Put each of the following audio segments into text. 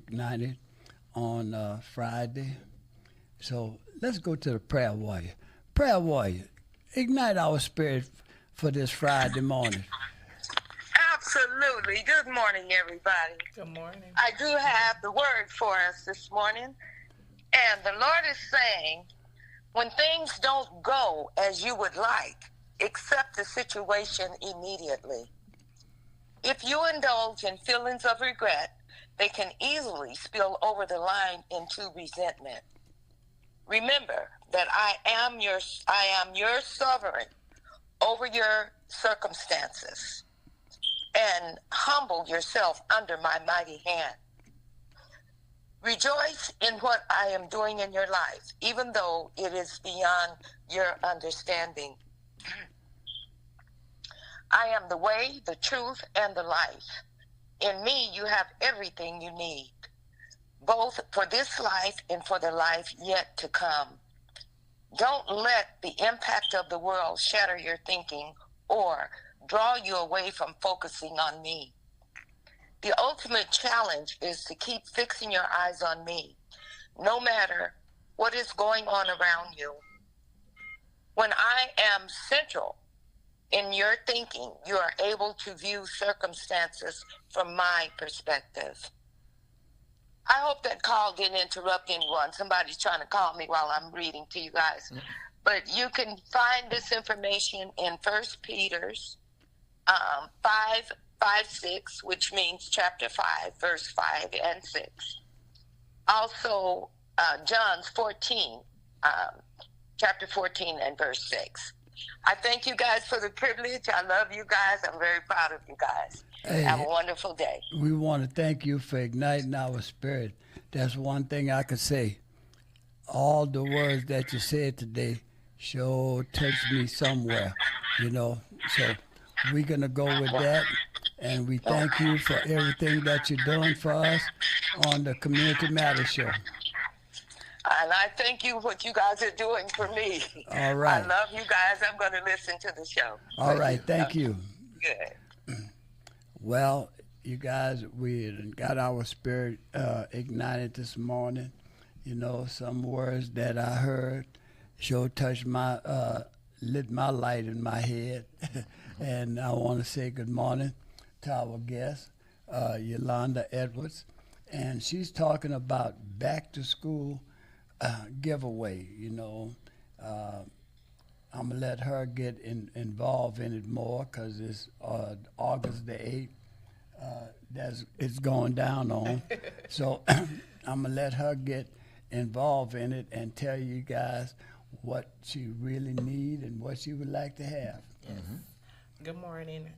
Ignited on Friday. So let's go to the prayer warrior. Prayer warrior, ignite our spirit for this Friday morning. Absolutely. Good morning, everybody. Good morning. I do have the word for us this morning. And the Lord is saying, when things don't go as you would like, accept the situation immediately. If you indulge in feelings of regret, they can easily spill over the line into resentment. Remember that I am your sovereign over your circumstances, and humble yourself under my mighty hand. Rejoice in what I am doing in your life, even though it is beyond your understanding. I am the way, the truth, and the life. In me, you have everything you need, both for this life and for the life yet to come. Don't let the impact of the world shatter your thinking or draw you away from focusing on me. The ultimate challenge is to keep fixing your eyes on me, no matter what is going on around you. When I am central in your thinking, you are able to view circumstances from my perspective. I hope that call didn't interrupt anyone. Somebody's trying to call me while I'm reading to you guys. But you can find this information in 1 Peter's 5:6, which means chapter 5, verse 5 and 6. Also, John's 14, chapter 14 and verse 6. I thank you guys for the privilege. I love you guys. I'm very proud of you guys. Hey, have a wonderful day. We want to thank you for igniting our spirit. That's one thing I could say. All the words that you said today sure touched me somewhere, So we're going to go with that. And we thank you for everything that you're doing for us on the Community Matters Show. And I thank you what you guys are doing for me. All right. I love you guys. I'm going to listen to the show. All right. Thank you. Good. Well, you guys, we got our spirit ignited this morning. Some words that I heard sure touched lit my light in my head. And I want to say good morning to our guest, Yolanda Edwards. And she's talking about back to school giveaway. I'm going to let her get involved in it more because it's August the 8th. It's going down on. So I'm going to let her get involved in it and tell you guys what she really need and what she would like to have. Yes. Good morning.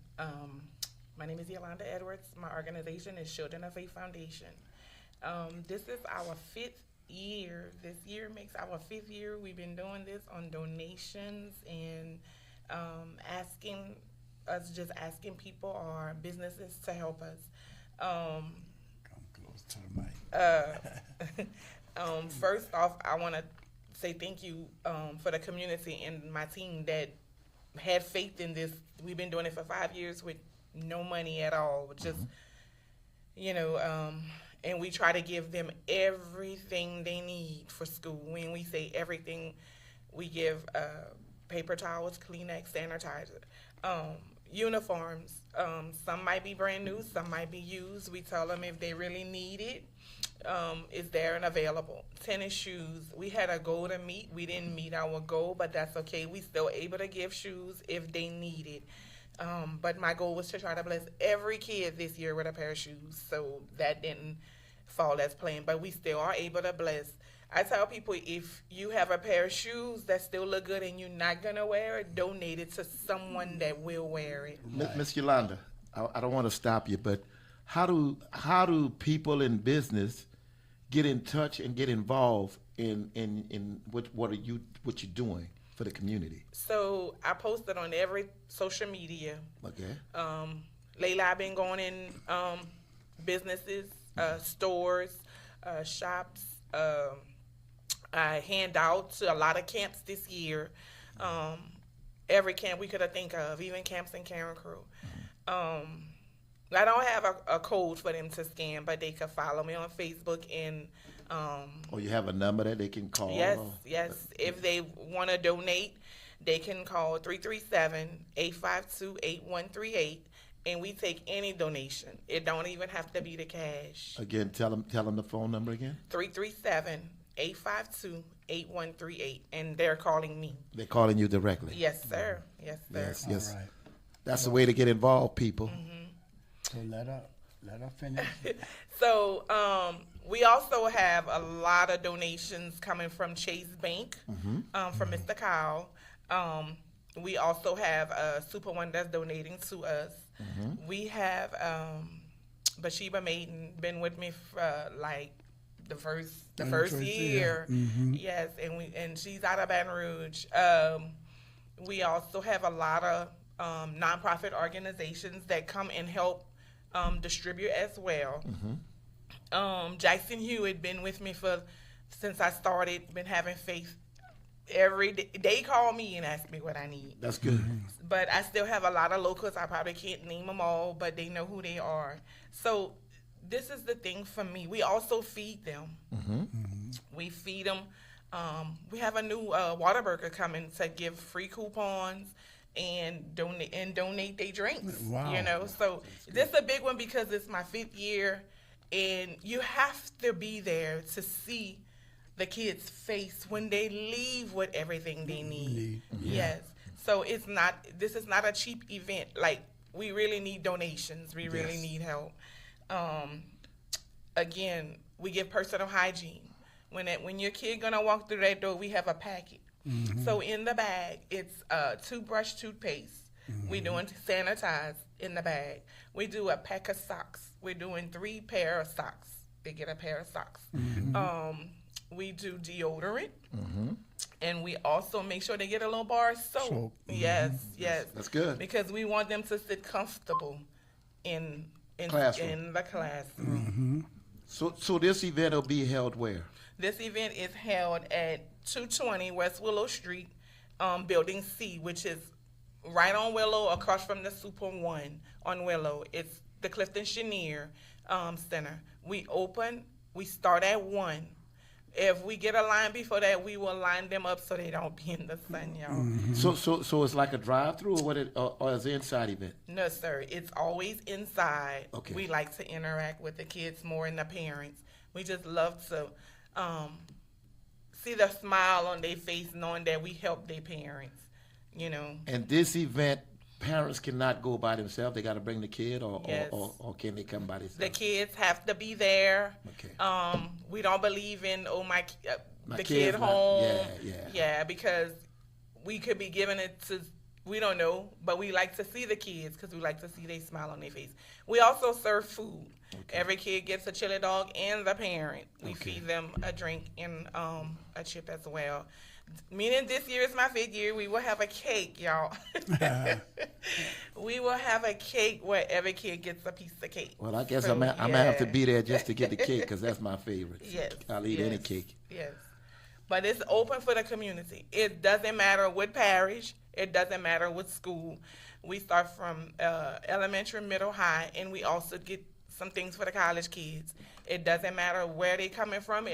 My name is Yolanda Edwards. My organization is Children of Faith Foundation. This is our 5th year. This year makes our 5th year. We've been doing this on donations and asking people or businesses to help us. Come close to the mic. First off, I want to say thank you for the community and my team that had faith in this. We've been doing it for 5 years with no money at all, just and we try to give them everything they need for school. When we say everything, we give paper towels, Kleenex, sanitizer, uniforms. Some might be brand new, some might be used. We tell them if they really need it, it's there and available. Tennis shoes. We had a goal to meet. We didn't meet our goal, but that's okay. We still able to give shoes if they need it. But my goal was to try to bless every kid this year with a pair of shoes. So that didn't fall as planned, but we still are able to bless. I tell people, if you have a pair of shoes that still look good and you're not going to wear it, donate it to someone that will wear it. Miss Yolanda, I don't want to stop you, but how do people in business get in touch and get involved in what you're doing for the community? So I posted on every social media. Okay. Lately I've been going in businesses, stores, shops. I hand out to a lot of camps this year. Every camp we could have think of, even camps in Karen Crew. I don't have a code for them to scan, but they can follow me on Facebook and Or you have a number that they can call? yes, or- yes. If they want to donate, they can call 337-852-8138, and we take any donation. It don't even have to be the cash. Again, tell them the phone number again. 337-852-8138, and they're calling me. They're calling you directly. Yes, sir. Yes, sir. Yes, yes. All right. That's the way to get involved, people. Mm-hmm. So let her finish. So we also have a lot of donations coming from Chase Bank, from Mr. Kyle. We also have Super One that's donating to us. We have Bathsheba Maiden been with me for like the first first year. year. Yes, and she's out of Baton Rouge. We also have a lot of nonprofit organizations that come and help distribute as well. Jackson Hewitt been with me since I started. Been having faith every day. They call me and ask me what I need. That's good. But I still have a lot of locals. I probably can't name them all, but they know who they are. So this is the thing for me. We also feed them. We feed them. We have a new Whataburger coming to give free coupons and donate their drinks. Wow. You know, so this is a big one because it's my 5th year, and you have to be there to see the kids' face when they leave with everything they need. Yes. So this is not a cheap event. Like, we really need donations. We really Yes. need help. Again, we give personal hygiene. When your kid gonna walk through that door, we have a packet. So in the bag, it's toothbrush, toothpaste. We doing sanitize in the bag. We do a pack of socks. We're doing 3 pair of socks. They get a pair of socks. We do deodorant, and we also make sure they get a little bar of soap. Soap. Yes, yes. That's good. Because we want them to sit comfortable in Classroom. in the classroom. So this event will be held where? This event is held at 220 West Willow Street, Building C, which is right on Willow, across from the Super One on Willow. It's the Clifton Chenier Center. We start at 1. If we get a line before that, we will line them up so they don't be in the sun, y'all. So it's like a drive-through, or is it inside event? No, sir. It's always inside. Okay. We like to interact with the kids more and the parents. We just love to see the smile on their face knowing that we help their parents, you know. And this event, parents cannot go by themselves. They got to bring the kid, or can they come by themselves? The kids have to be there. Okay. We don't believe in My the kid's kid not- home. yeah. Because we could be giving it to, we don't know, but we like to see the kids because we like to see they smile on their face. We also serve food. Every kid gets a chili dog and the parent. We feed them a drink and a chip as well. Meaning this year is my 5th year, we will have a cake, y'all. We will have a cake where every kid gets a piece of cake. Well, I guess So, I'm gonna have to yeah. be there just to get the cake because that's my favorite. Yes. I'll eat any yes, cake. Yes. But it's open for the community. It doesn't matter what parish. It doesn't matter what school. We start from elementary, middle, high, and we also get some things for the college kids. It doesn't matter where they coming from.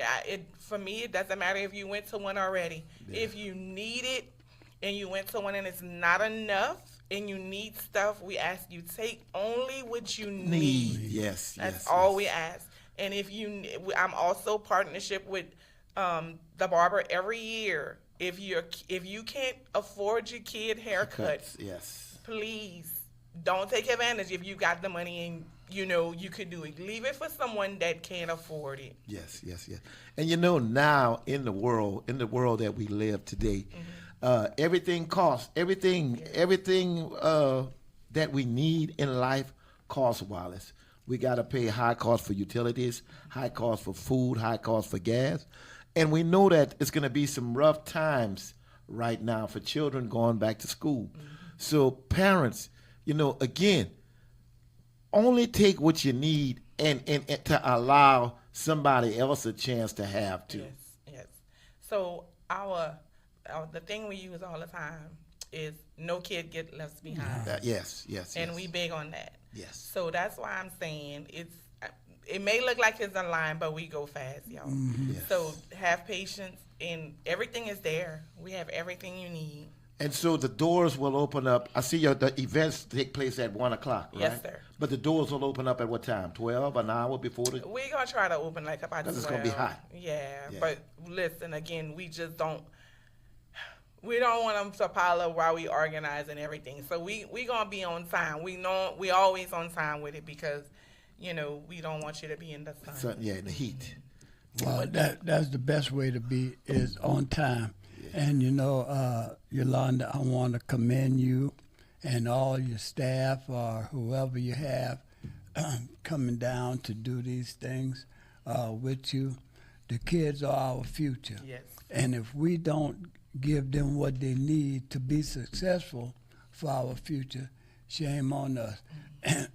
For me, it doesn't matter if you went to one already. Yeah. If you need it and you went to one and it's not enough and you need stuff, we ask you take only what you need. Yes. That's yes, all yes. we ask. And I'm also partnership with the barber every year. If you can't afford your kid haircuts, Yes. please don't take advantage if you got the money and you could do it. Leave it for someone that can't afford it. Yes. And now in the world that we live today, everything costs. Everything that we need in life costs, Wallace. We got to pay high cost for utilities, high cost for food, high cost for gas. And we know that it's going to be some rough times right now for children going back to school. So parents, again, only take what you need and to allow somebody else a chance to have too. Yes. So the thing we use all the time is no kid get left behind. Yes. And yes. we big on that. Yes. So that's why I'm saying it may look like it's a line, but we go fast, y'all. Yes. So have patience, and everything is there. We have everything you need. And so the doors will open up. I see the events take place at 1 o'clock, right? Yes, sir. But the doors will open up at what time? 12, an hour before the. We're gonna try to open like about 12. 'Cause it's gonna be hot. Yeah, Yeah. but listen, again, we just don't. We don't want them to pile up while we organize and everything. So we gonna be on time. We know we always on time with it because, we don't want you to be in the sun. So, yeah, in the heat. Well, that's the best way to be is on time. And Yolanda, I want to commend you and all your staff or whoever you have coming down to do these things with you. The kids are our future. Yes. And if we don't give them what they need to be successful for our future, shame on us.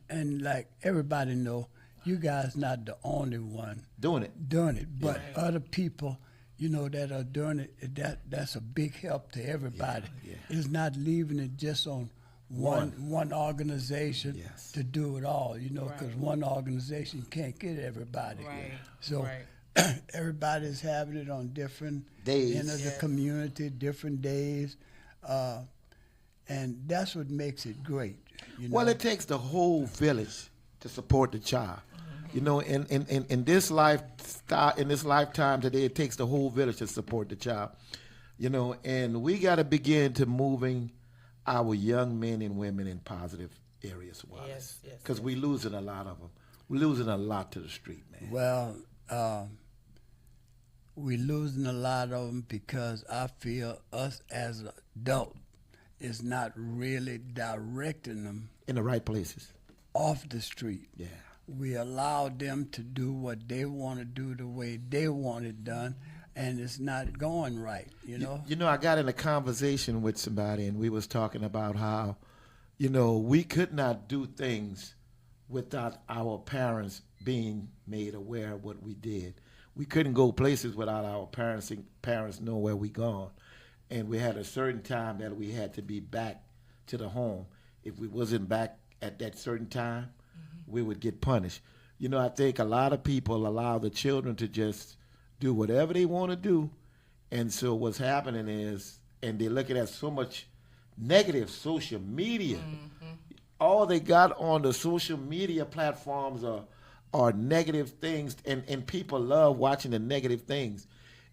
And like everybody know, you guys not the only one Doing it. but other people, that are doing it, that's a big help to everybody. Yeah. It's not leaving it just on one organization Yes. to do it all, because one organization can't get everybody. Right. So Right. everybody's having it on different Days. end of the Yes. community, different days, and that's what makes it great. Well, it takes the whole village to support the child. In this lifestyle, in this lifetime today, it takes the whole village to support the child. And we got to begin to moving our young men and women in positive areas, Yes, yes, because we're losing a lot of them. We're losing a lot to the street, man. Well, we're losing a lot of them because I feel us as adults is not really directing them In the right places. off the street. Yeah. We allow them to do what they want to do the way they want it done, and it's not going right, I got in a conversation with somebody, and we was talking about how, we could not do things without our parents being made aware of what we did. We couldn't go places without our parents know where we gone. And we had a certain time that we had to be back to the home. If we wasn't back at that certain time, we would get punished. I think a lot of people allow the children to just do whatever they want to do. And so what's happening is, and they're looking at so much negative social media. All they got on the social media platforms are negative things, and people love watching the negative things.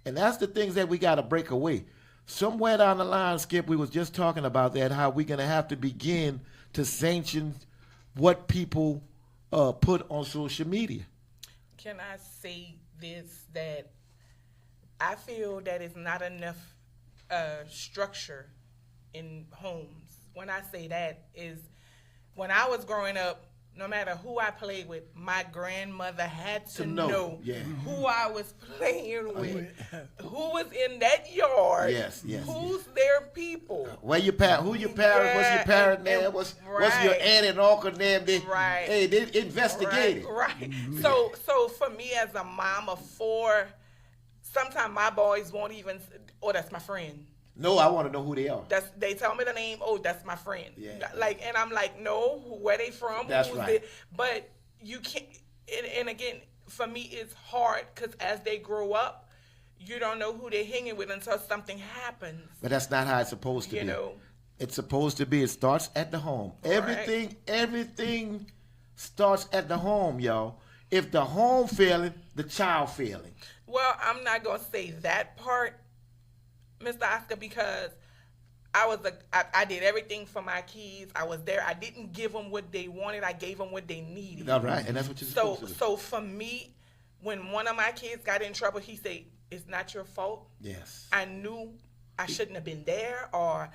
And that's the things that we got to break away. Somewhere down the line, Skip, we was just talking about that, how we're going to have to begin to sanction what people put on social media. Can I say this, that I feel that it's not enough structure in homes. When I say that is, when I was growing up, no matter who I played with, my grandmother had to know who I was playing with, who was in that yard, Yes. who's their people. Where your parent? Who your parents? What's your parent name? What's your aunt and uncle name? They investigated. Right. So for me as a mom of 4, sometimes my boys won't even. Oh, that's my friend. No, I want to know who they are. They tell me the name. Oh, that's my friend. Yeah. And I'm like, no, where they from? That's who's right. But you can't. And again, for me, it's hard because as they grow up, you don't know who they're hanging with until something happens. But that's not how it's supposed to be. You know. It's supposed to be. It starts at the home. Right. Everything starts at the home, y'all. If the home failing, the child failing. Well, I'm not gonna say that part, Mr. Oscar, because I did everything for my kids. I was there. I didn't give them what they wanted. I gave them what they needed. All right, and that's what you're supposed to do. So for me, when one of my kids got in trouble, he said, "It's not your fault." Yes. I knew I shouldn't have been there, or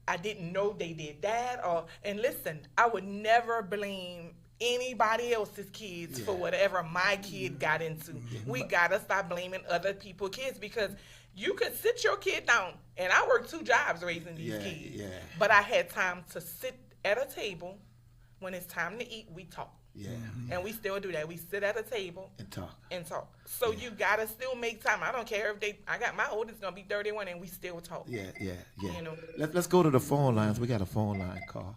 I didn't know they did that, and listen, I would never blame anybody else's kids for whatever my kid got into. We gotta stop blaming other people's kids, because you could sit your kid down, and I worked 2 jobs raising these kids. Yeah. But I had time to sit at a table. When it's time to eat, we talk. Yeah. And we still do that. We sit at a table And talk. and talk. So you gotta still make time. I don't care if I got my oldest gonna be 31 and we still talk. Yeah. You know. Let's go to the phone lines. We got a phone line call.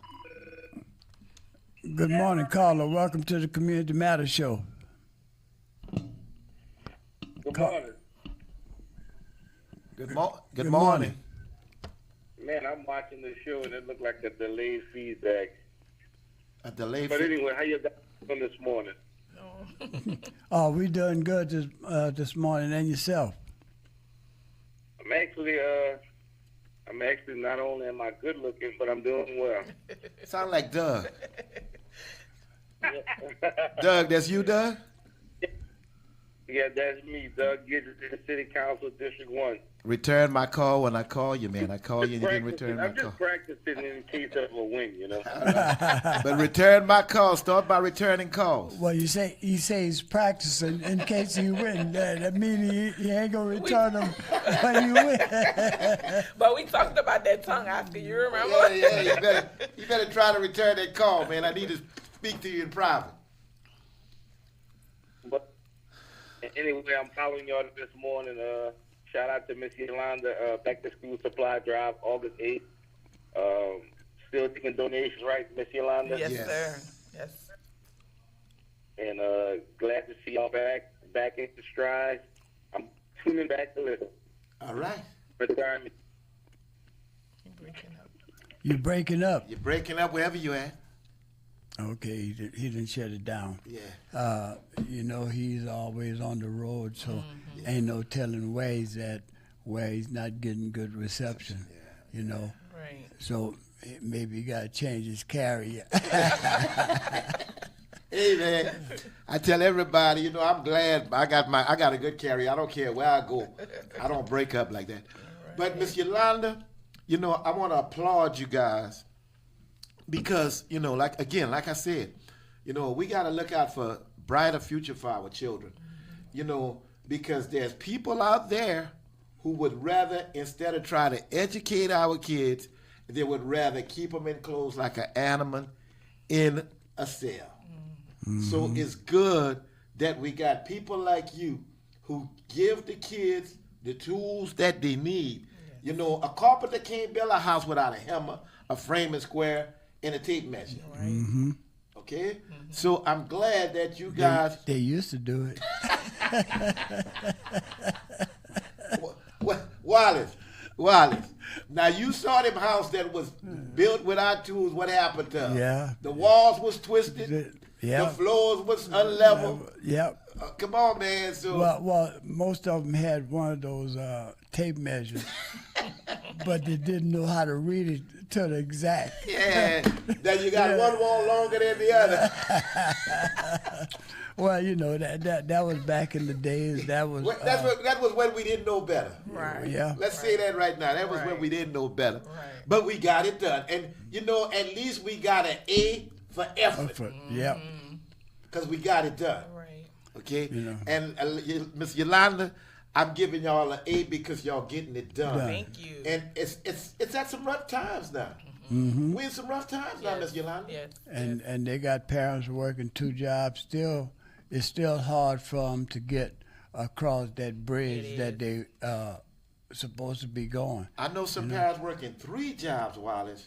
Good morning, Carla. Welcome to the Community Matters Show. Good morning. Good Good morning. morning. Man, I'm watching the show and it looked like a delayed feedback. A delay. But anyway, how you guys doing this morning? Oh, we doing good this morning, and yourself? I'm actually not only am I good looking, but I'm doing well. Sound like Doug. Doug, that's you, Doug? Yeah, that's me, Doug Gidget, City Council, District 1. Return my call when I call you, man. I call you and you didn't return my I'm just call. practicing in case of a win, you know. But return my call. Start by returning calls. Well, you say he's practicing in case you win. That means he ain't gonna return them when you win. But we talked about that tongue after, you remember? Yeah. You better try to return that call, man. I need to speak to you in private. But anyway, I'm calling y'all this morning. Shout out to Miss Yolanda, back to school supply drive, August 8th. Still taking donations, right, Miss Yolanda? Yes, Yes. sir. Yes. And glad to see y'all back into stride. I'm tuning back to listen. All right. Retirement. You're breaking up. You breaking up? You're breaking up wherever you at. Okay, he didn't shut it down. Yeah. You know, he's always on the road, so ain't no telling where he's at, where he's not getting good reception. You know, Right. so maybe he got to change his carrier. Hey, man. I tell everybody, you know, I'm glad I got a good carrier. I don't care where I go. I don't break up like that. But Miss Yolanda, you know, I want to applaud you guys because, you know, like I said, you know, we got to look out for brighter future for our children. You know, because there's people out there who would rather, instead of trying to educate our kids, they would rather keep them enclosed like an animal in a cell. So it's good that we got people like you who give the kids the tools that they need. You know, a carpenter can't build a house without a hammer, a frame and square, and a tape measure. Mm-hmm. Okay? So I'm glad that you guys... They used to do it. Wallace. Now you saw them house that was built without tools. What happened to them? Yeah. The walls was twisted. Yeah. The floors was unlevel. Yep. Come on, man. So Well, most of them had one of those tape measures, but they didn't know how to read it to the exact. yeah, then you got one wall longer than the other. Well, you know that was back in the days. That was That was when we didn't know better. Right. yeah. Let's say that right now. That was when Right. we didn't know better. Right. But we got it done, and you know, at least we got an A for effort Yep. because we got it done. Right. Okay, You know. and Miss Yolanda, I'm giving y'all an A because y'all getting it done. Done. Thank you. And it's at some rough times now. Mm-hmm. We in some rough times now, Miss Yolanda. Yes. And they got parents working 2 jobs. It's still hard for them to get across that bridge It that they supposed to be going. I know some parents working 3 jobs, Wallace,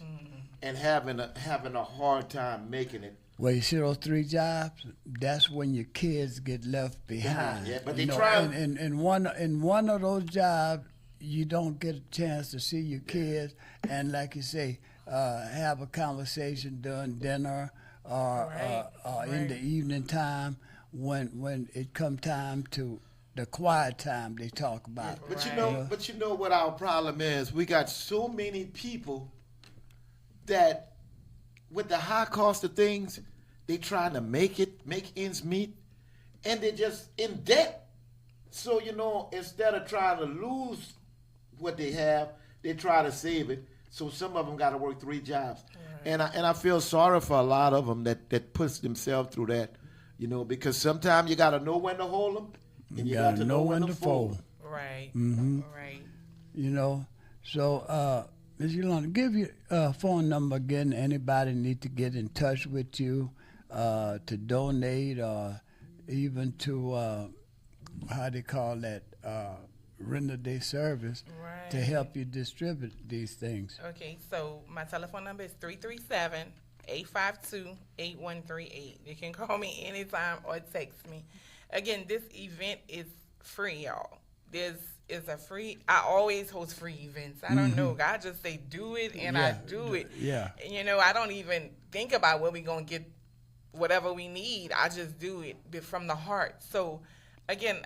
and having a hard time making it. Well, you see those 3 jobs. That's when your kids get left behind. Yeah, but You they know, try- in one of those jobs, you don't get a chance to see your kids, and like you say, have a conversation during dinner or in the evening time when it come time to the quiet time they talk about. But Right. you know what our problem is? We got so many people that with the high cost of things, they trying to make ends meet, and they're just in debt. So, you know, instead of trying to lose what they have, they try to save it. So some of them got to work 3 jobs. And I feel sorry for a lot of them that puts themselves through that, you know, because sometimes you got to know when to hold them, and you got to know when to fold 'em. Right. Mm-hmm. Right. You know, so Ms. Yolanda, give your phone number again. Anybody need to get in touch with you, to donate or even to how they call that, render their service to Right. help you distribute these things. Okay, so my telephone number is 337-852-8138. You can call me anytime or text me. Again, this event is free, y'all. This is a free, I always host free events. I don't know. God just say do it and I do it. Yeah. And, you know, I don't even think about where we're going to get whatever we need. I just do it from the heart. So, again,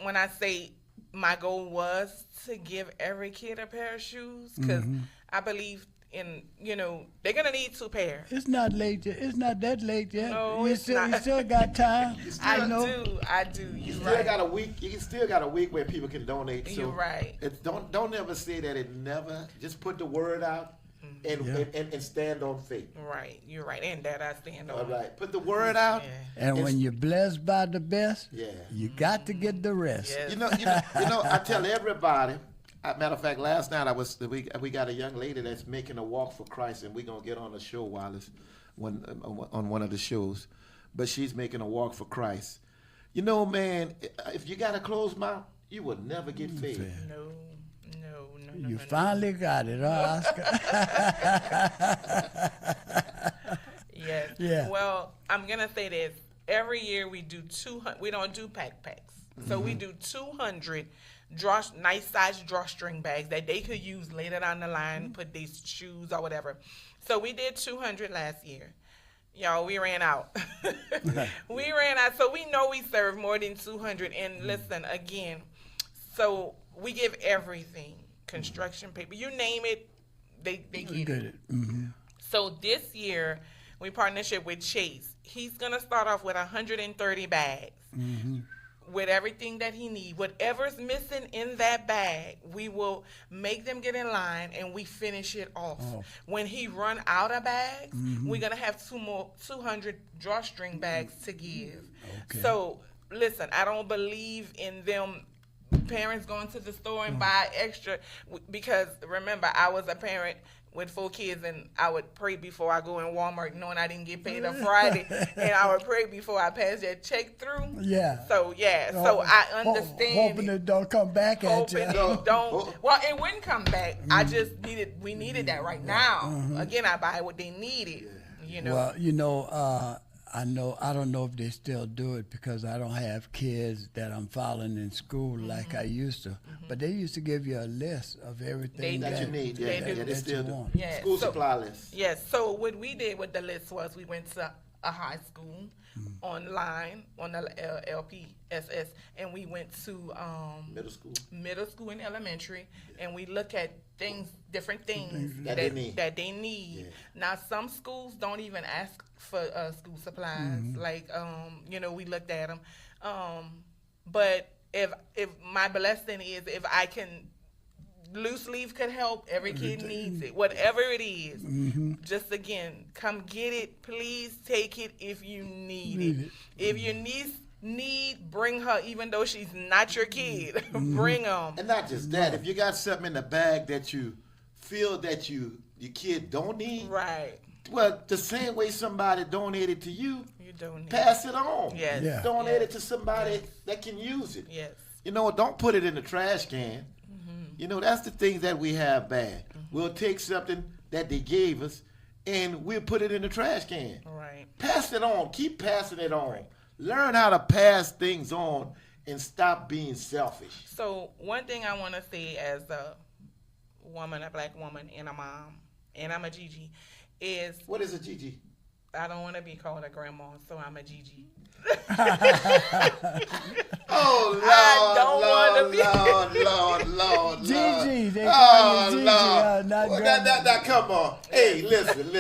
when I say my goal was to give every kid a pair of shoes, because I believe in, you know, they're going to need 2 pairs. It's not late yet. It's not that late yet. No, you it's still, not. You still got time. I know. do. You You're still right. got a week. You still got a week where people can donate. So You're right. It's, don't ever say that it never. Just put the word out and stand on faith. Right. You're right. And that I stand on. All right. Put the word out. Yeah. And when It's- you're blessed by the best, Yeah. you got to get the rest. Yes. You know. I tell everybody. Matter of fact, last night we got a young lady that's making a walk for Christ, and we're gonna get on the show, Wallace, on one of the shows. But she's making a walk for Christ. You know, man, if you got a closed mouth, you will never get fed. No. You finally got it, huh, Oscar? Yes. Yeah. Well, I'm gonna say this. Every year we do 200. We don't do packs. So we do 200 nice size drawstring bags that they could use later down the line, put these shoes or whatever. So we did 200 last year. Y'all, we ran out. We ran out. So we know we serve more than 200. And listen, again, so we give everything. Construction paper, you name it, they get Get it. it. Mm-hmm. So this year, we partnership with Chase. He's gonna start off with 130 bags with everything that he needs. Whatever's missing in that bag, we will make them get in line and we finish it off. When he run out of bags, we're gonna have 200 drawstring bags to give. Okay. So listen, I don't believe in them parents going to the store and buy extra, because remember, I was a parent with 4 kids and I would pray before I go in Walmart knowing I didn't get paid on Friday, and I would pray before I pass that check through. Yeah. So I understand. Hoping it don't come back at Hoping you. it don't. Well, it wouldn't come back. I just we needed that right now. Again, I buy what they needed. You know. Well, you know, I don't know if they still do it because I don't have kids that I'm following in school like I used to. But they used to give you a list of everything They That you need. They Yeah, do. they that still you do. want. Yeah, School so- supply list. Yes. So what we did with the list was we went to a high school online on the LPSS, and we went to Middle school. and elementary, and we look at different things That they need. Yeah. Now some schools don't even ask for school supplies. Like we looked at them. But if my blessing is if I can. Loose leaf could help. Every kid needs it. Whatever it is, just again, come get it. Please take it if you need it. If your niece bring her, even though she's not your kid. Bring them. And not just that, if you got something in the bag that you feel that your kid don't need, Right. well, the same way somebody donated to you, You don't need. pass it on. Yes. Yeah. Donate Yes. it to somebody that can use it. Yes. You know, don't put it in the trash can. You know, that's the things that we have bad. We'll take something that they gave us and we'll put it in the trash can. Right. Pass it on. Keep passing it on. Learn how to pass things on and stop being selfish. So one thing I want to say as a woman, a black woman, and a mom, and I'm a Gigi, is What is a Gigi? I don't want to be called a grandma, so I'm a Gigi. Oh, Lord, I don't wanna be- Lord. Gigi, they call you Gigi, not Well, grandma. now, come on. Hey, listen.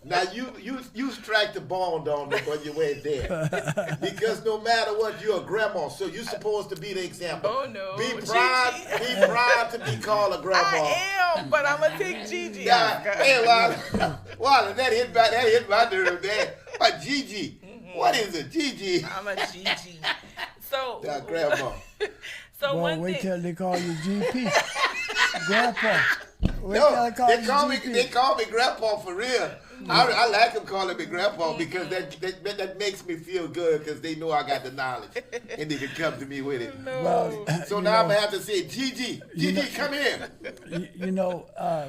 Now, you strike the bone on me when you went there. Because no matter what, you're a grandma, so you're supposed to be the example. Oh, no. Be Gigi. proud to be called a grandma. I am, but I'm gonna take Gigi. Yeah. Hey, Wally, that hit my nerve there. But Gigi, what is a Gigi? I'm a Gigi. So, That grandma. so Boy, one wait thing. till they call you GP. Grandpa. Wait till No, they call you GP. they call me grandpa for real. I like them calling me grandpa because that makes me feel good because they know I got the knowledge and they can come to me with it. Well, So you now I'm know, gonna have to say, Gigi, come here. you know,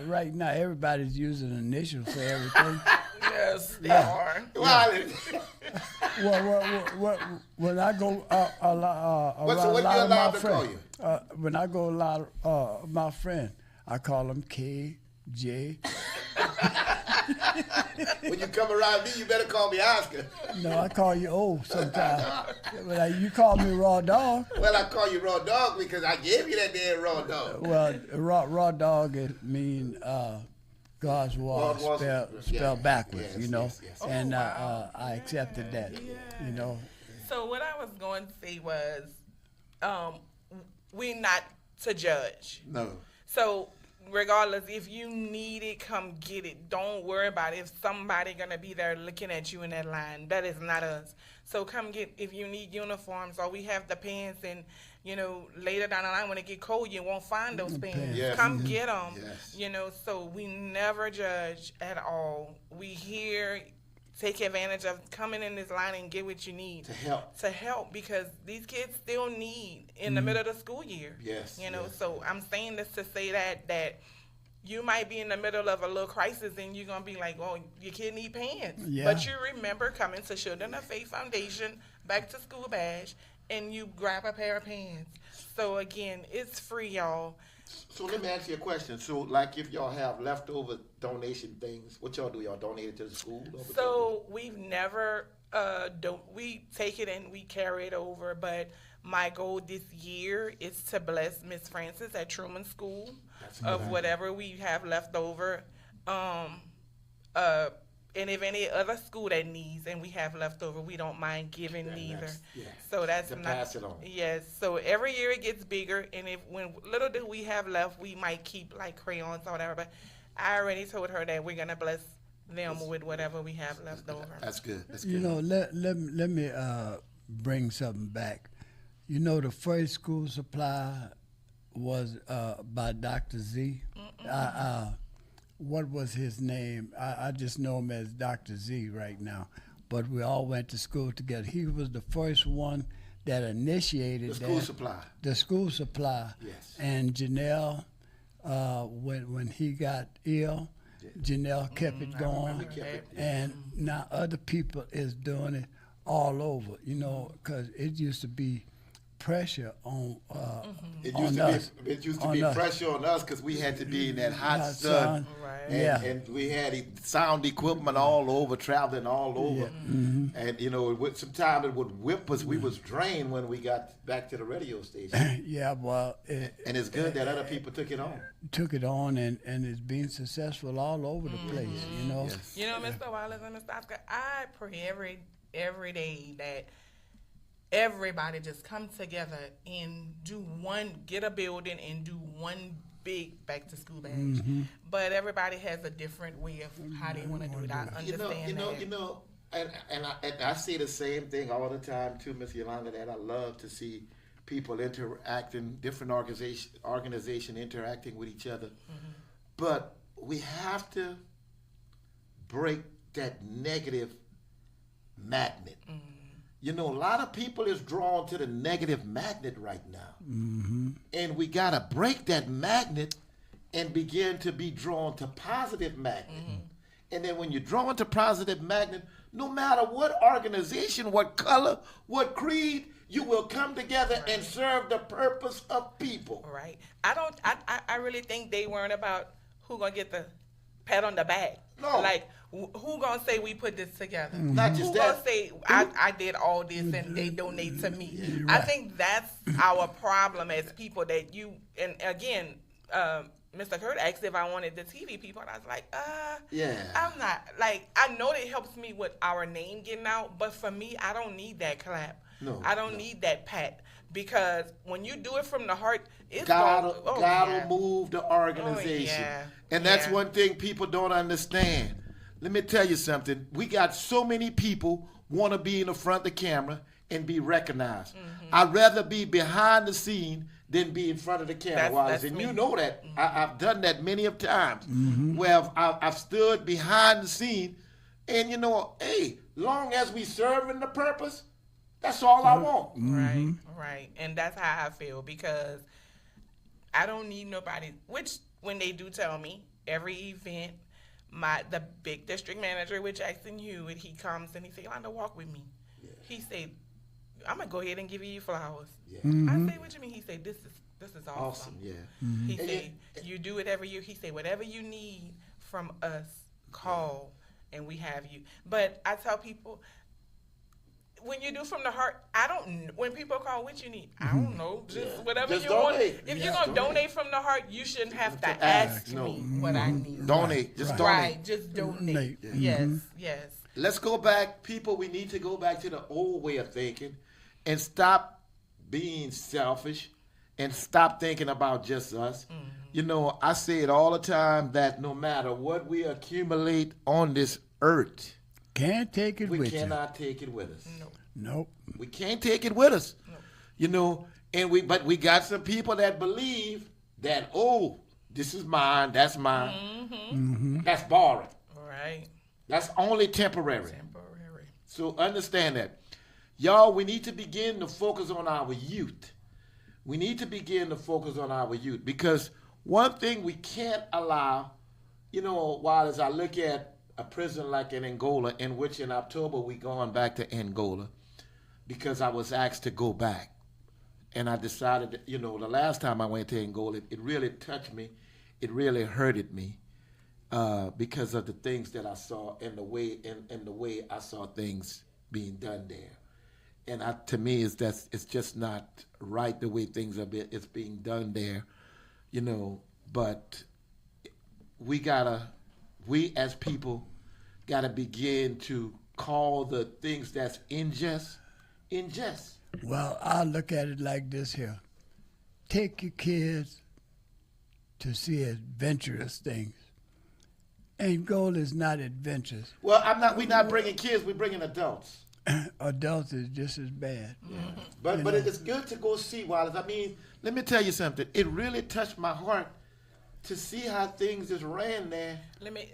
right now everybody's using initials for everything. Yes, they Yeah. are. Well, When I go around so a what lot you of my allowed to call friends, you? when I go a lot of my friend, I call them K, J. When you come around me, you better call me Oscar. No, I call you O sometimes. But you call me Raw Dog. Well, I call you Raw Dog because I gave you that damn Raw Dog. Well, raw dog mean God's war God's war, spelled backwards, yes, you know. yes, yes. And I accepted that, you know. So what I was going to say was, we're not to judge. No. So regardless, if you need it, come get it. Don't worry about it. If somebody gonna be there looking at you in that line, that is not us. So come get, if you need uniforms, or we have the pants, and you know later down the line when it get cold, you won't find those pants. Yes. Come get them. Yes. You know, so we never judge at all. We here take advantage of coming in this line and get what you need To help. because these kids still need in the middle of the school year. Yes, You know, yes. so I'm saying this to say that you might be in the middle of a little crisis and you're gonna be like, oh, your kid need pants. Yeah. But you remember coming to Children of Faith Foundation back to school bash and you grab a pair of pants. So again, it's free, y'all. So let me ask you a question. So, like, if y'all have leftover donation things, what y'all do? Y'all donate it to the school? So we've never we take it and we carry it over, but my goal this year is to bless Miss Francis at Truman School of whatever we have left over. And if any other school that needs and we have left over, we don't mind giving neither. yeah. So that's To not pass it on. Yes. So every year it gets bigger, and if when little do we have left, we might keep like crayons or whatever. But I already told her that we're gonna bless them with whatever we have left over. That's good. That's good. You know, let me bring something back. You know, the first school supply was by Dr. Z. What was his name? I just know him as Dr. Z right now. But we all went to school together. He was the first one that initiated The school that. supply. The school supply. Yes. And Janelle, when he got ill, Janelle kept it going. kept it. And now other people is doing it all over, you know, because it used to be pressure on It on used to us. be. It used to On be us. pressure on us because we had to be in that hot Hot sun. sun. Right. And, Yeah. and we had sound equipment all over, traveling all over. Mm-hmm. And you know, sometimes it would whip us. We was drained when we got back to the radio station. Yeah, well, it And it's good that other people took it on. took it on and it's being successful all over the place, you know. Yes. You know, Mr. Wallace and Mr. Oscar, I pray every day that everybody just come together and get a building and do one big back to school bash. But everybody has a different way of how they want to do it. I understand that. And I say the same thing all the time too, Miss Yolanda, that I love to see people interacting, different organization interacting with each other. But we have to break that negative magnet. You know, a lot of people is drawn to the negative magnet right now. And we got to break that magnet and begin to be drawn to positive magnet. And then when you're drawn to positive magnet, no matter what organization, what color, what creed, you will come together and serve the purpose of people. Right. I really think they weren't about who gonna get the pat on the back. No. Like who gonna say we put this together? Not just who that. gonna say I did all this and they donate to me? I think that's our problem as people that you and again, Mr. Kurt asked if I wanted the TV people, and I was like, Yeah. I'm not. Like, I know that it helps me with our name getting out, but for me, I don't need that clap. No, I don't need that pat because when you do it from the heart, it's God yeah. will move the organization. yeah. And that's Yeah. one thing people don't understand. Let me tell you something. We got so many people want to be in the front of the camera and be recognized. I'd rather be behind the scene than be in front of the camera. That's and me. you know that. I've done that many of times where I've stood behind the scene And you know, hey, long as we serving the purpose, that's all I want. Right, right. And that's how I feel because I don't need nobody, which when they do tell me, every event, the big district manager with Jackson Hewitt, he comes and he say, Yolanda, walk with me. Yeah. He say, I'm gonna go ahead and give you flowers. Yeah. I say, what you mean? He say, this is awesome. Awesome, yeah. He And say, you do it every year. He say, whatever you need from us, call and we have you. But I tell people, when you do from the heart, when people call, what you need? I don't know. Just whatever Just you want. donate. If Yeah, you're going to donate. donate from the heart, you shouldn't have to ask, ask no. me what I need. Donate, just donate. Right, just donate. Yeah. Yes, yes. Let's go back, people. We need to go back to the old way of thinking and stop being selfish and stop thinking about just us. You know, I say it all the time that no matter what we accumulate on this earth, Can't take it we with cannot take it with us. you. Nope. We can't take it with us. You know, but we got some people that believe that, oh, this is mine, that's mine. That's borrowed. Right. That's only temporary. Temporary. So understand that. Y'all, we need to begin to focus on our youth. We need to begin to focus on our youth because one thing we can't allow, you know, while as I look at a prison like in Angola, in which in October we going back to Angola because I was asked to go back. And I decided, that, you know, the last time I went to Angola, it really touched me. It really hurted me because of the things that I saw and the way I saw things being done there. And to me, it's just not right the way things it's being done there, you know. But we as people gotta begin to call the things that's unjust. Well, I look at it like this here. Take your kids to see adventurous things. Angola is not adventurous. Well, we're not bringing kids, we're bringing adults. Adults is just as bad. But it's good to go see Wallace. I mean, let me tell you something. It really touched my heart to see how things is ran there. Let me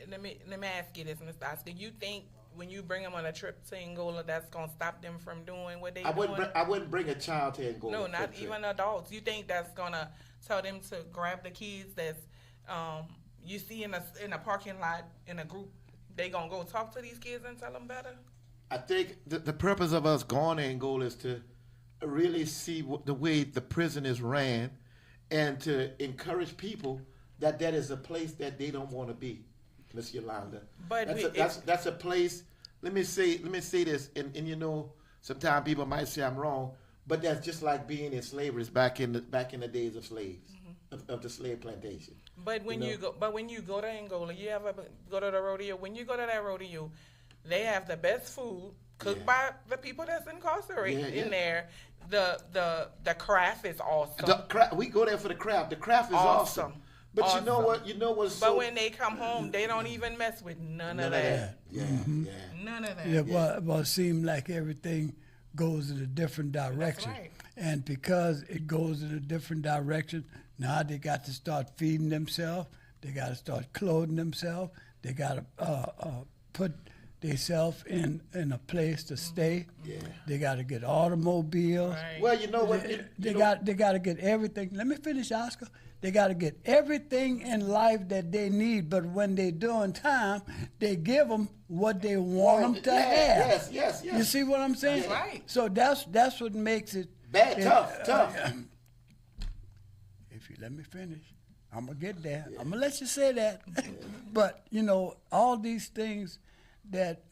ask you this, Mr. Oscar. You think when you bring them on a trip to Angola, that's gonna stop them from doing what they doing? I wouldn't bring a child to Angola. No, for a not trip. even adults. You think that's gonna tell them to grab the kids that's you see in a parking lot in a group? They gonna go talk to these kids and tell them better? I think the purpose of us going to Angola is to really see the way the prison is ran and to encourage people that is a place that they don't want to be, Miss Yolanda. But that's a place. Let me say this, and you know, sometimes people might say I'm wrong, but that's just like being in slavery. It's back in the days of slaves, of the slave plantation. But when you go to Angola, you ever go to the rodeo? When you go to that rodeo, they have the best food cooked by the people that's incarcerated in there. The craft is awesome. We go there for the craft. The craft is awesome. But Awesome. you know what's But when they come home, they don't even mess with none of that. Yeah. None of that. Yeah, well, it seems like everything goes in a different direction. right. And because it goes in a different direction, now they got to start feeding themselves. They got to start clothing themselves. They got to put themselves in a place to stay. Yeah. They got to get automobiles. Right. Well, you know what? They got to get everything. Let me finish, Oscar. They got to get everything in life that they need, but when they doing time, they give them what they want them to have. Yes. You see what I'm saying? That's right. So that's what makes it Bad, tough. If you let me finish, I'm gonna get there. I'm gonna let you say that. But you know, all these things that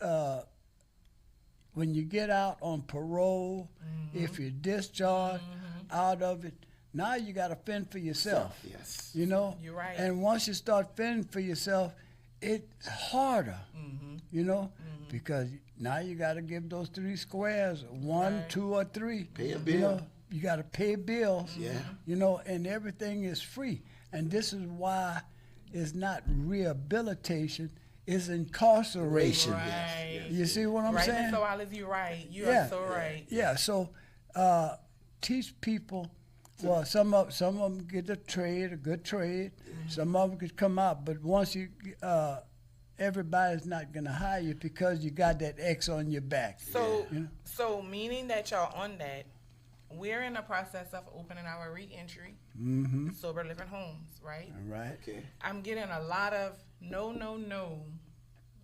when you get out on parole, if you're discharged out of it, now you got to fend for yourself. Yes. You know? You're right. And once you start fending for yourself, it's harder, you know? Because now you got to give those 3 squares, 1, 2, or 3. Pay a You bill. know? You got to pay bills. Yeah. You know, and everything is free. And this is why it's not rehabilitation, it's incarceration. Right. You see what I'm Right, saying? Mr. Wallace, you're right. You Yeah. are so right. Yeah, so teach people. Well, some of them get a good trade. Some of them could come out, but once you everybody's not going to hire you because you got that X on your back. So, You know? so meaning that y'all on that, we're in the process of opening our reentry sober living homes, right? All right. Okay. I'm getting a lot of no,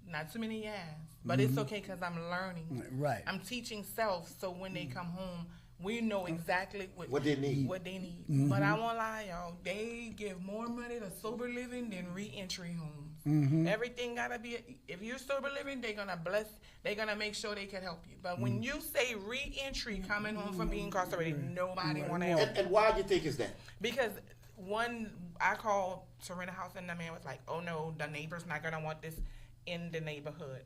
not too many yes, but it's okay because I'm learning. Right. I'm teaching self, so when they come home, we know exactly What they need. What they need. But I won't lie, y'all. They give more money to sober living than reentry homes. Everything gotta be. If you're sober living, they're gonna bless. They're gonna make sure they can help you. But when you say reentry, coming home from being incarcerated, nobody wanna help. And why do you think is that? Because one, I called to rent a house and the man was like, "Oh no, the neighbor's not gonna want this in the neighborhood."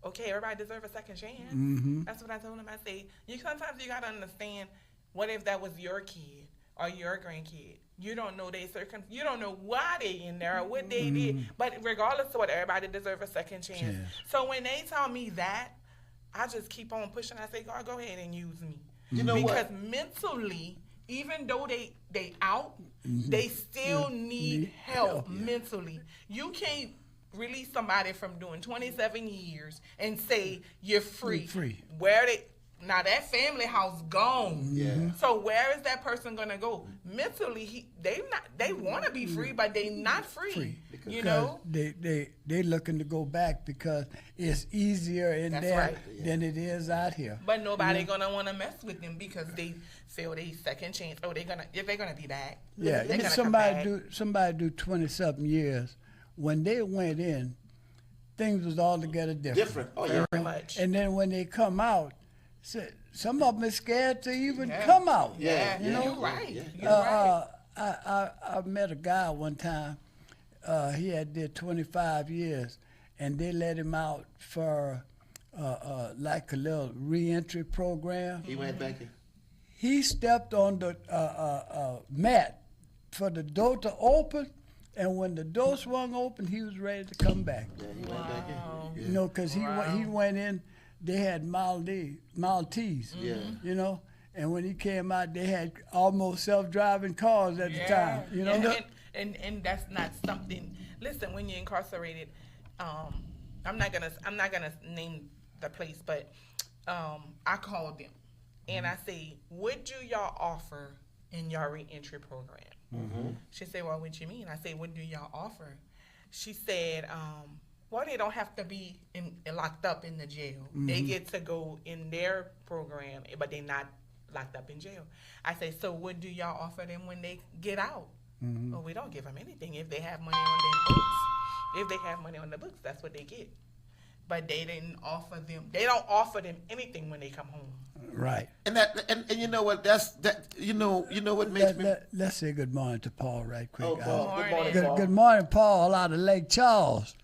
Okay, everybody deserves a second chance. That's what I told him. I say, sometimes you gotta understand, what if that was your kid or your grandkid? You don't know their you don't know why they in there or what they did. But regardless of what, everybody deserves a second chance. Chance. So when they tell me that, I just keep on pushing. I say, God, go ahead and use me. You know Because what? mentally, even though they out, they still need help mentally. You can't release somebody from doing 27 years and say you're free. You're free. Where now that family house gone. Yeah. So where is that person gonna go? Mentally, they want to be free, but they not free. You know. They looking to go back because it's easier in That's there right. than it is out here. But nobody gonna want to mess with them because they feel they second chance. Oh, they're gonna be back. Yeah, They're gonna if come back. somebody do 20-something years, when they went in, things was altogether different. Different. Oh yeah. Very much. And then when they come out, some of them are scared to even come out. Yeah. You know? You're right. Yeah. You're right. I met a guy one time. He had did 25 years, and they let him out for like a little reentry program. He went back in. He stepped on the mat for the door to open, and when the door swung open, he was ready to come back. Yeah, he went back in. Yeah. You know, because he went in, they had Maltese. Yeah. You know, and when he came out, they had almost self-driving cars at the time. You know, and that's not something. Listen, when you're incarcerated, I'm not gonna name the place, but I called them and I say, what do y'all offer in your reentry program? She said, well, what you mean? I said, what do y'all offer? She said, well, they don't have to be locked up in the jail. They get to go in their program, but they're not locked up in jail. I say, so what do y'all offer them when they get out? Well, we don't give them anything. If they have money on their books, that's what they get. But they didn't offer them. They don't offer them anything when they come home. right. And you know what? You know what makes me. Let's say good morning to Paul right quick. Oh, Paul. Good morning, Good, Paul. good morning, Paul, out of Lake Charles.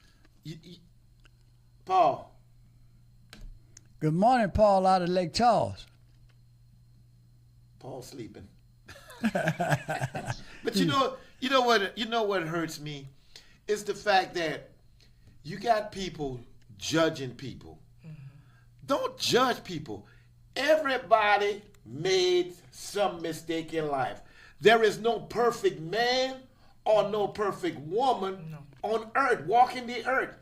Paul. Good morning, Paul, out of Lake Charles. Paul sleeping. But you know what hurts me is the fact that you got people judging people. Don't judge people. Everybody made some mistake in life. There is no perfect man or no perfect woman on earth, walking the earth.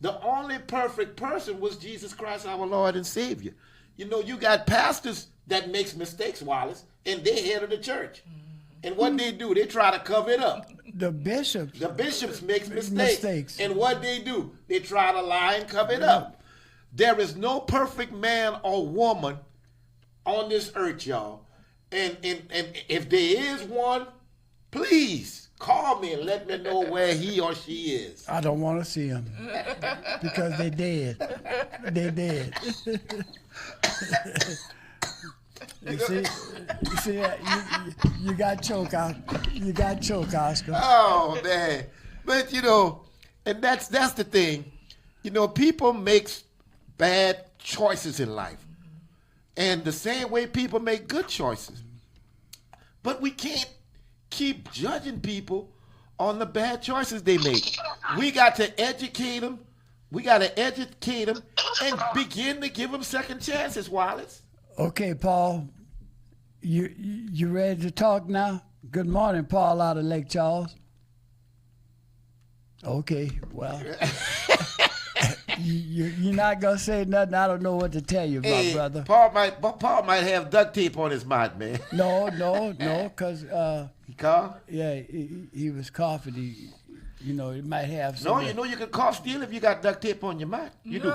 The only perfect person was Jesus Christ, our Lord and Savior. You know, you got pastors that makes mistakes, Wallace, and they're head of the church. And what they do, they try to cover it up. The bishops. The bishops make mistakes. Mistakes. And what they do, they try to lie and cover it up. There is no perfect man or woman on this earth, y'all. And if there is one, please call me and let me know where he or she is. I don't want to see them because they dead. They dead. You see that? You got choke out. You got choke, Oscar. Oh man, but you know, and that's the thing. You know, people make bad choices in life, and the same way people make good choices. But we can't keep judging people on the bad choices they make. We got to educate them. We got to educate them and begin to give them second chances, Wallace. Okay, Paul. You ready to talk now? Good morning, Paul, out of Lake Charles. Okay, well, You're not gonna say nothing. I don't know what to tell you, my brother. Paul might have duct tape on his mouth, man. No, cause He cough? yeah, he was coughing. He might have some. No, you know you can cough still if you got duct tape on your mouth. You do.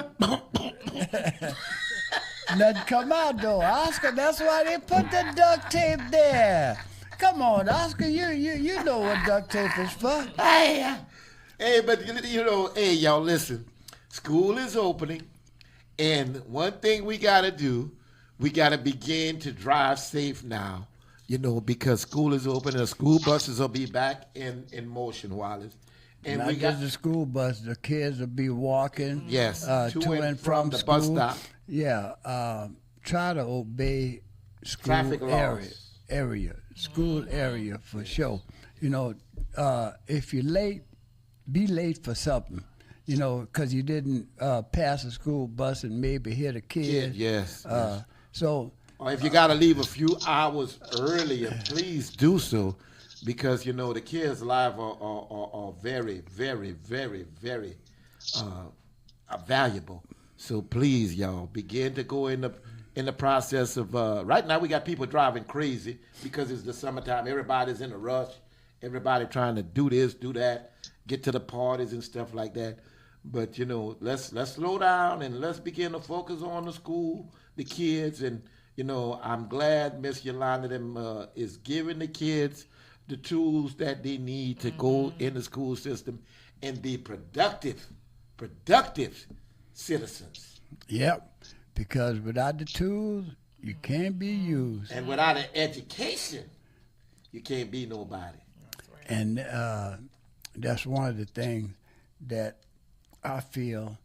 Nothing come out though, Oscar. That's why they put the duct tape there. Come on, Oscar. You know what duct tape is for. Hey, but hey, y'all, listen. School is opening, and one thing we got to do, we got to begin to drive safe now, because school is open and the school buses will be back in motion, Wallace. And Not we got just the school bus. The kids will be walking. Yes, to and from the school. bus stop. Yeah. Try to obey school Traffic laws. School area for sure. If you're late, be late for something. Because you didn't pass a school bus and maybe hit a kid. Yes. So. Or if you got to leave a few hours earlier, please do so, because the kids' lives are very, very, very, very valuable. So please, y'all, begin to go in the process of. Right now, we got people driving crazy because it's the summertime. Everybody's in a rush. Everybody trying to do this, do that, get to the parties and stuff like that. But let's slow down and let's begin to focus on the school, the kids, and I'm glad Miss Yolanda is giving the kids the tools that they need to go in the school system and be productive citizens. Yep. Because without the tools, you can't be used. And without an education, you can't be nobody. And that's one of the things that I feel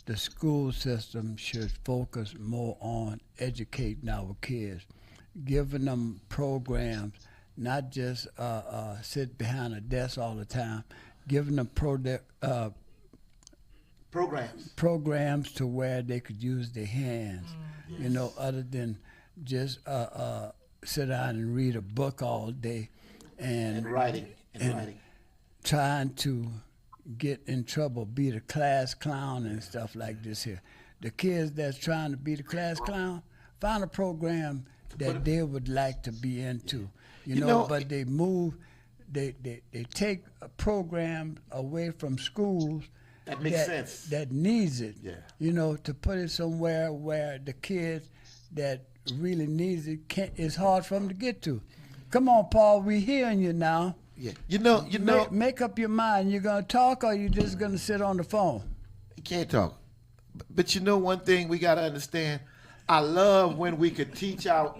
the school system should focus more on educating our kids, giving them programs, not just sit behind a desk all the time, giving them programs to where they could use their hands, other than just sit down and read a book all day and writing. Trying to get in trouble, be the class clown and stuff like this here. The kids that's trying to be the class clown, find a program that they would like to be into. But they move, they take a program away from schools that makes sense. That needs it. Yeah. To put it somewhere where the kids that really needs it it's hard for them to get to. Come on, Paul, we hearing you now. Yeah. Make up your mind. You're gonna talk, or you just gonna sit on the phone? You can't talk. But one thing we gotta understand. I love when we could teach our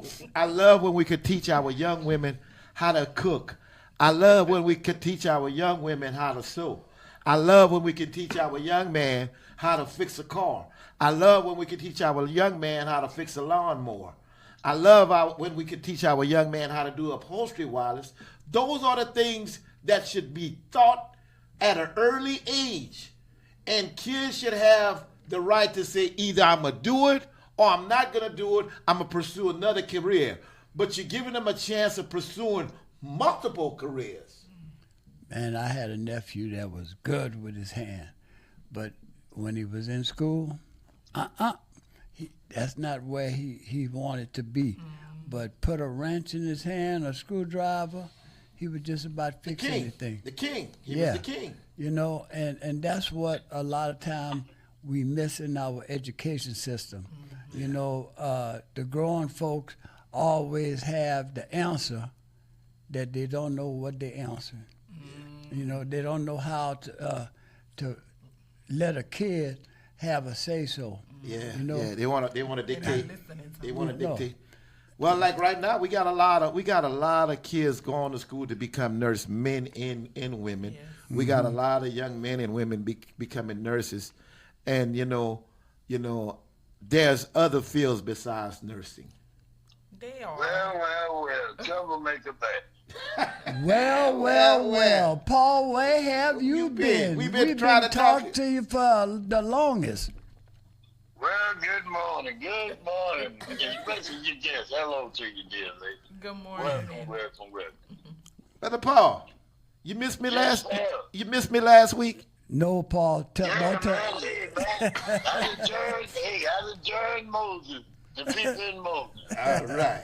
young women how to cook. I love when we could teach our young women how to sew. I love when we can teach our young man how to fix a car. I love when we can teach our young man how to fix a lawnmower. I love when we can teach our young man how to do upholstery, Wallace. Those are the things that should be taught at an early age. And kids should have the right to say either I'm going to do it or I'm not going to do it. I'm going to pursue another career. But you're giving them a chance of pursuing multiple careers. Man, I had a nephew that was good with his hand. But when he was in school, that's not where he wanted to be. But put a wrench in his hand, a screwdriver, he would just about fix anything. The king. He was the king. And that's what a lot of time we miss in our education system. The growing folks always have the answer that they don't know what they answer. They don't know how to let a kid have a say so. Yeah, they want to dictate. They want to No. dictate. Well, like right now, we got a lot of kids going to school to become nurses, men and women. Yes. We got a lot of young men and women becoming nurses, and there's other fields besides nursing. They are. Well. Troublemaker that. Well. Paul, where have you been? We've been trying to talk talk to you for the longest. Well, good morning. Especially you guys. Hello to you, dear lady. Good morning. Welcome. Brother Paul, you missed me Yes, last. sir. You missed me last week. No, Paul. Yeah, Don't tell. man, hey, man. I adjourned Moses, the people in Moses. All right.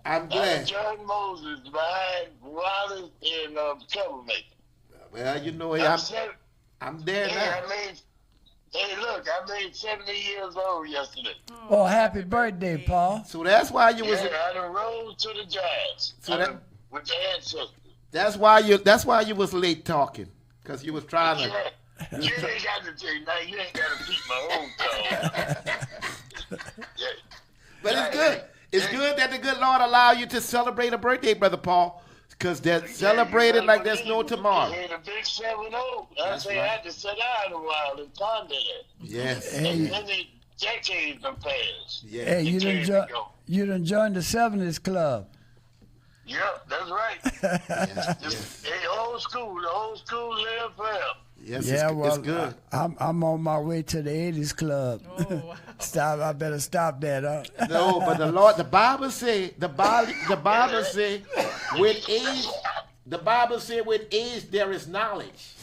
I'm I glad. adjourned Moses behind Wallace and Troublemaker. Well, you know, I'm, sev- I'm there hey, now. I made 70 years old yesterday. Oh, happy birthday, Paul. So that's why you was. Yeah, I done rose to the giants. So that- with the ancestors. That's why you was late talking, because you was trying to. Yeah, you ain't got to take now. You ain't got to keep my own call. Yeah. But it's good. It's good that the good Lord allow you to celebrate a birthday, Brother Paul, because that's celebrated like there's no tomorrow. Yeah, the big 7-0. I say I had to sit down a while and ponder that. Yes. Hey, Many decades have passed. Yes. hey, you done, Decades ago. you done joined the 70s club. Yep, that's right. Yes. Yes. Hey, old school. The old school live forever. Yes. Yeah, well, it's good. I'm on my way to the 80s club. Oh, wow. Stop! I better stop that. No, but the Bible say with age, the Bible say with age there is knowledge.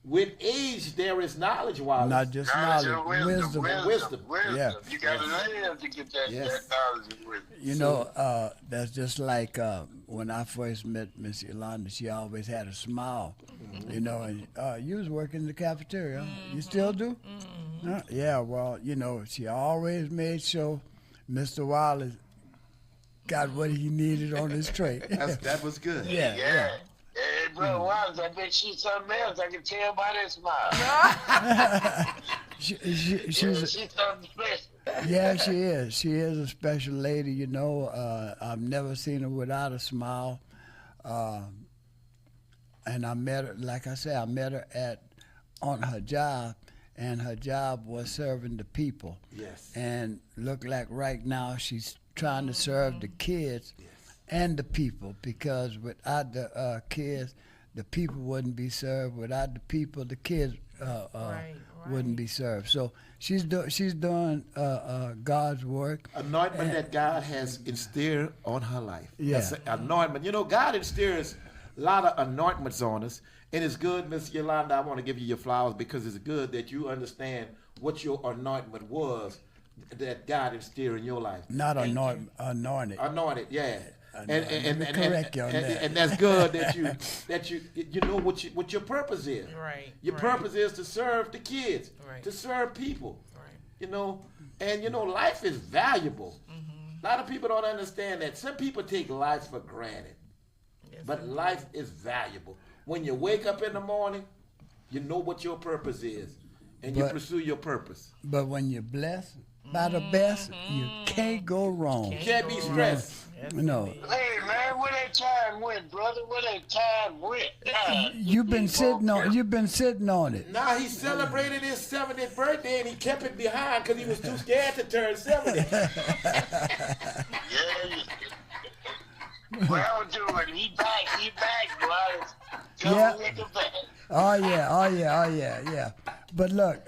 With age there is knowledge, Wallace. Not just Knowledge knowledge, and wisdom. wisdom. Yeah. You got to live to get that, Yes. that knowledge and wisdom. You know, that's just like when I first met Miss Yolanda. She always had a smile. You know, and you was working in the cafeteria. Huh? You still do? Yeah. Well, you know, she always made sure Mr. Wallace got what he needed on his tray. That was good. Yeah. Yeah. Hey, bro, Wallace, I bet she's something else. I can tell by that smile. She's She's something special. yeah, she is. She is a special lady. You know, I've never seen her without a smile. And I met her, like I said, I met her on her job, and her job was serving the people. Yes. And look like right now she's trying to serve the kids and the people, because without the kids, the people wouldn't be served. Without the people, the kids Right. wouldn't be served. So she's doing God's work. Anointment that God has instilled on her life. Yeah. That's an anointment. You know, God instills a lot of anointments on us. And it's good, Miss Yolanda, I want to give you your flowers, because it's good that you understand what your anointment was that God instilled in your life. Not anointed. Anointed, yeah. Let me correct you on that. And that's good that you know what your purpose is. Right. Your right. purpose is to serve the kids, Right. to serve people. Right. You know, and you know, life is valuable. A lot of people don't understand that. Some people take life for granted, Yes, but life is valuable. When you wake up in the morning, you know what your purpose is, and you But- pursue your purpose. But when you're blessed by the best, you can't go wrong. You can't be stressed. Yes, No. indeed. Hey, man, where that time went, brother? Where that time went? God, You've been sitting on it. Nah, he celebrated his 70th birthday and he kept it behind because he was too scared to turn 70. Yeah. Well, dude, he back, Wallace. Come Yeah. with the back. Oh yeah. But look,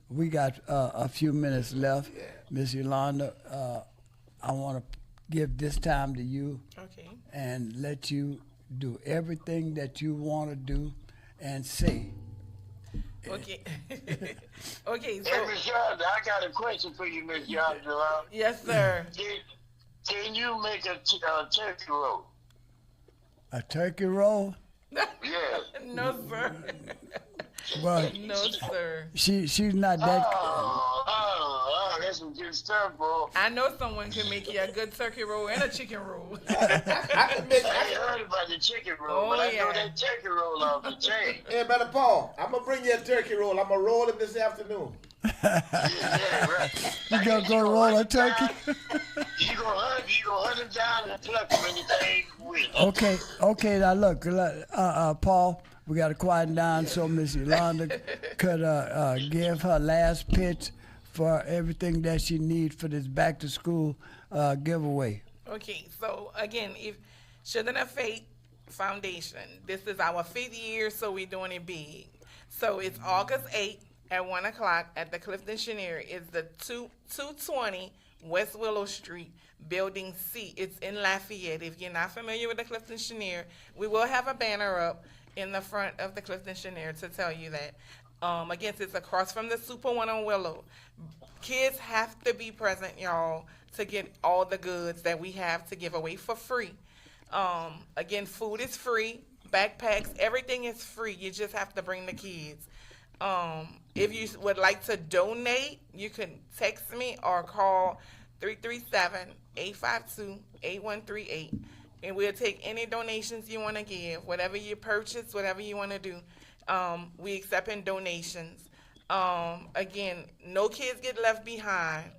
we got a few minutes left, Miss Yolanda. I want to give this time to you Okay. and let you do everything that you want to do and say. Okay. Okay. Hey, So Miss Yolanda, I got a question for you, Miss Yolanda. yes, sir. Can you make a turkey roll? A turkey roll? Yeah. No, sir. Well, No, sir. she's not that. Oh, that's some good stuff, bro. I know someone can make you a good turkey roll and a chicken roll. I can make, I ain't heard about the chicken roll, Oh, but I know yeah. that turkey roll off the chain. Hey, Brother Paul, I'm going to bring you a turkey roll. I'm going to roll it this afternoon. Yeah, right. You gonna go roll a turkey? You gonna hunt him down and pluck him and the thing with. Okay. Now look, Paul, we got to quieten down so Miss Yolanda could give her last pitch for everything that she needs for this back to school giveaway. Okay, so again, if Children of Faith Foundation, this is our 5th year, so we're doing it big. So it's August 8th at 1 o'clock at the Clifton Chenier. It's the 220 West Willow Street, Building C. It's in Lafayette. If you're not familiar with the Clifton Chenier, we will have a banner up. in the front of the Clifton Chenier to tell you that. Again, it's across from the Super One on Willow. Kids have to be present, y'all, to get all the goods that we have to give away for free. Again, food is free, backpacks, everything is free. You just have to bring the kids. If you would like to donate, you can text me or call 337-852-8138. And we'll take any donations you want to give, whatever you purchase, whatever you want to do. We accepting donations. Again, no kids get left behind.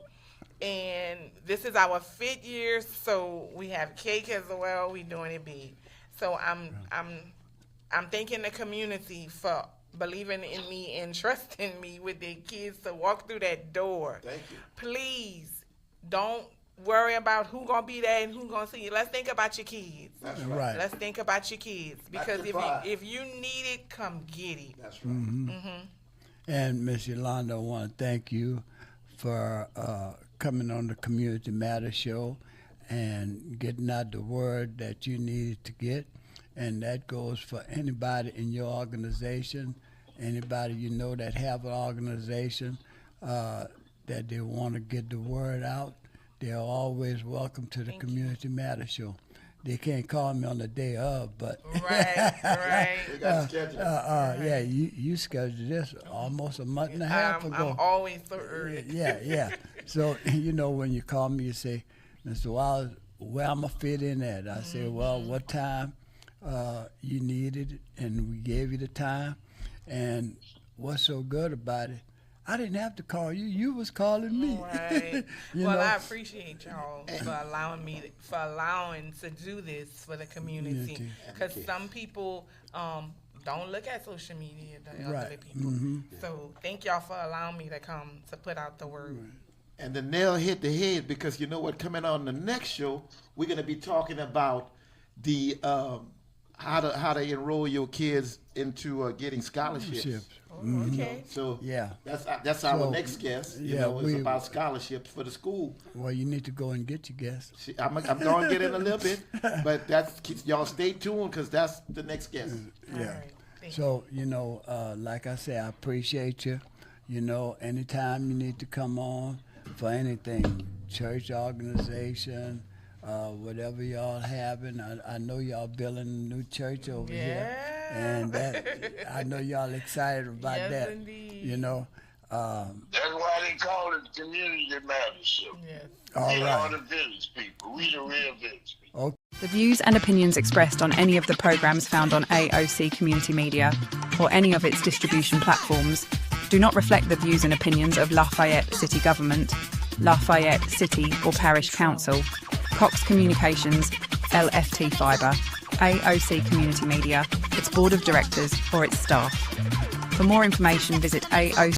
And this is our 5th year, so we have cake as well. We doing it big. So I'm thanking the community for believing in me and trusting me with their kids to walk through that door. Thank you. Please don't worry about who gonna be there and who gonna see you. Let's think about your kids. That's Right. Let's think about your kids, because That's the pride. if you need it, come get it. That's right. And Miss Yolanda, I want to thank you for coming on the Community Matters show and getting out the word that you needed to get. And that goes for anybody in your organization, anybody you know that have an organization that they want to get the word out. They're always welcome to the Community Matters show. They can't call me on the day of, but Right. We got scheduled. yeah, you scheduled this almost a month and a half ago. I'm always so early. Yeah. So, when you call me, you say, Mr. Wallace, where I'm going to fit in at? I say, well, what time you needed, and we gave you the time. And what's so good about it, I didn't have to call you. You was calling me. Right. You Well, know? I appreciate y'all for allowing to do this for the community. Community. Because some people don't look at social media, the elderly Right. people. So thank y'all for allowing me to come to put out the word. And the nail hit the head, because you know what? Coming on the next show, we're going to be talking about the how to enroll your kids into getting scholarships. Ships. Okay. So Yeah. that's our So, next guest. yeah, It's we- about scholarships for the school. Well, you need to go and get your guests. See, I'm going to get in a little bit, but y'all stay tuned, because that's the next guest. Yeah. All right. Thank So, like I say, I appreciate you. Anytime you need to come on for anything, church organization, whatever y'all having. I know y'all building a new church over here. Yeah. And that, I know y'all excited about Yes, that. indeed. That's why they call it Community Matters show. Yes. All We are right. the village people. We the real village people. The views and opinions expressed on any of the programmes found on AOC Community Media or any of its distribution platforms do not reflect the views and opinions of Lafayette City Government, Lafayette City or Parish Council, Cox Communications, LFT Fibre, AOC Community Media, its Board of Directors or its staff. For more information, visit AOC